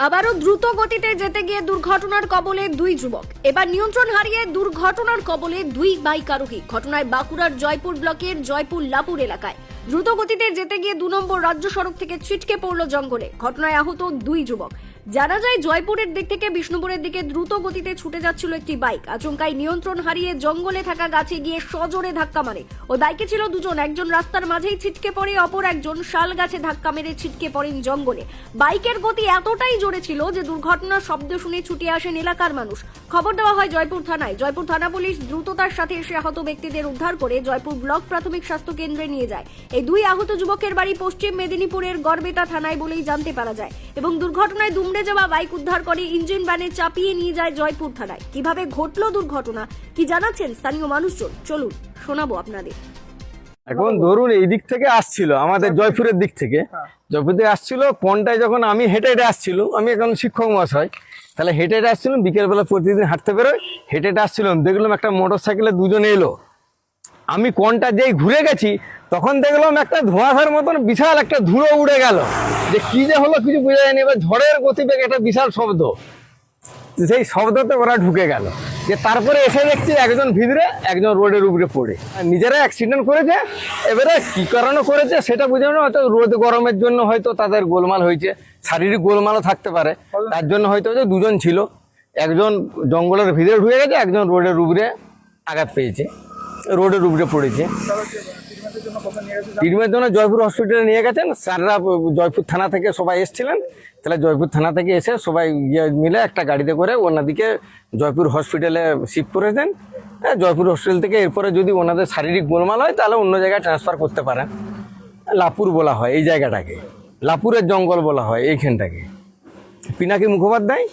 আবারও দ্রুত গতিতে যেতে গিয়ে দুর্ঘটনার কবলে দুই যুবক। এবার নিয়ন্ত্রণ হারিয়ে দুর্ঘটনার কবলে দুই বাইক আরোহী। ঘটনায় বাঁকুড়ার জয়পুর ব্লকের জয়পুর লাপুর এলাকায় দ্রুত গতিতে যেতে গিয়ে 2 নম্বর রাজ্য সড়ক থেকে ছিটকে পড়ল জঙ্গলে। ঘটনায় আহত দুই যুবক। জানা যায় জয়পুরের দিক থেকে বিষ্ণুপুরের দিকে দ্রুত গতিতে ছুটে যাচ্ছিল একটি বাইক। আচমকাই নিয়ন্ত্রণ হারিয়ে জঙ্গলে থাকা গাছে গিয়ে সজোরে ধাক্কা মারে। ওই বাইকে ছিল দুজন, একজন রাস্তার মাঝেই ছিটকে পড়ে, অপর একজন শাল গাছে ধাক্কা মেরে ছিটকে পড়েন জঙ্গলে। বাইকের গতি এতটাই জোরে ছিল যে দুর্ঘটনার শব্দ শুনে ছুটে আসেন এলাকার মানুষ। খবর দেওয়া হয় জয়পুর থানায়। জয়পুর থানা পুলিশ দ্রুততার সাথে এসে আহত ব্যক্তিদের উদ্ধার করে জয়পুর ব্লক প্রাথমিক স্বাস্থ্য কেন্দ্রে নিয়ে যায়। এই দুই আহত যুবকের বাড়ি পশ্চিম মেদিনীপুরের গড়বেতা থানায় বলেই জানতে পারা যায়। এবং দুর্ঘটনায় দুমড়ে যাওয়া বাইক উদ্ধার করে ইঞ্জিন ভ্যানে চাপিয়ে নিয়ে যায় জয়পুর থানায়। কিভাবে ঘটলো দুর্ঘটনা, কি জানাচ্ছেন স্থানীয় মানুষজন, চলুন শোনাবো আপনাদের। এখন ধরুন এই দিক থেকে আসছিল, আমাদের জয়পুরের দিক থেকে জয়পুর থেকে আসছিল কোনটায়, যখন আমি হেঁটে হেঁটে আসছিল, আমি এখন শিক্ষক মহাশয়, তাহলে হেঁটে হেঁটে আসছিলাম, বিকেলবেলা প্রতিদিন হাঁটতে বেরোয়, হেঁটে হেঁটে আসছিলাম, দেখলাম একটা মোটর সাইকেলে দুজনে এলো। আমি কোনটা যেই ঘুরে গেছি তখন দেখলাম একটা ধোঁয়াশার মতন বিশাল একটা ধুলো উড়ে গেল। যে কি যে হলো কিছু বোঝা যায়নি। এবার ঝড়ের গতিবেগ একটা বিশাল শব্দ, সেই শব্দতে ওরা ঢুকে গেল। যে তারপরে এসে দেখছি একজন ভিতরে, একজন রোডের উপরে পড়ে। নিজেরা অ্যাক্সিডেন্ট করেছে, এবারে কি কারণে করেছে সেটা বুঝে না। হয়তো রোদ গরমের জন্য হয়তো তাদের গোলমাল হয়েছে, শারীরিক গোলমালও থাকতে পারে, তার জন্য হয়তো যে দুজন ছিল, একজন জঙ্গলের ভিতরে ঢুকে গেছে, একজন রোডের উপরে আঘাত পেয়েছে, রোডের উপরে পড়েছে। ট্রিটমেন্টের জন্য জয়পুর হসপিটালে নিয়ে গেছেন স্যাররা। জয়পুর থানা থেকে সবাই এসেছিলেন, তাহলে জয়পুর থানা থেকে এসে সবাই মিলে একটা গাড়িতে করে ওনাদিকে জয়পুর হসপিটালে শিফট করেছেন। জয়পুর হসপিটাল থেকে এরপরে যদি ওনাদের শারীরিক গোলমাল হয় তাহলে অন্য জায়গায় ট্রান্সফার করতে পারেন। লাপুর বলা হয় এই জায়গাটাকে, লাপুরের জঙ্গল বলা হয় এইখানটাকে। পিনাকি মুখোপাধ্যায়।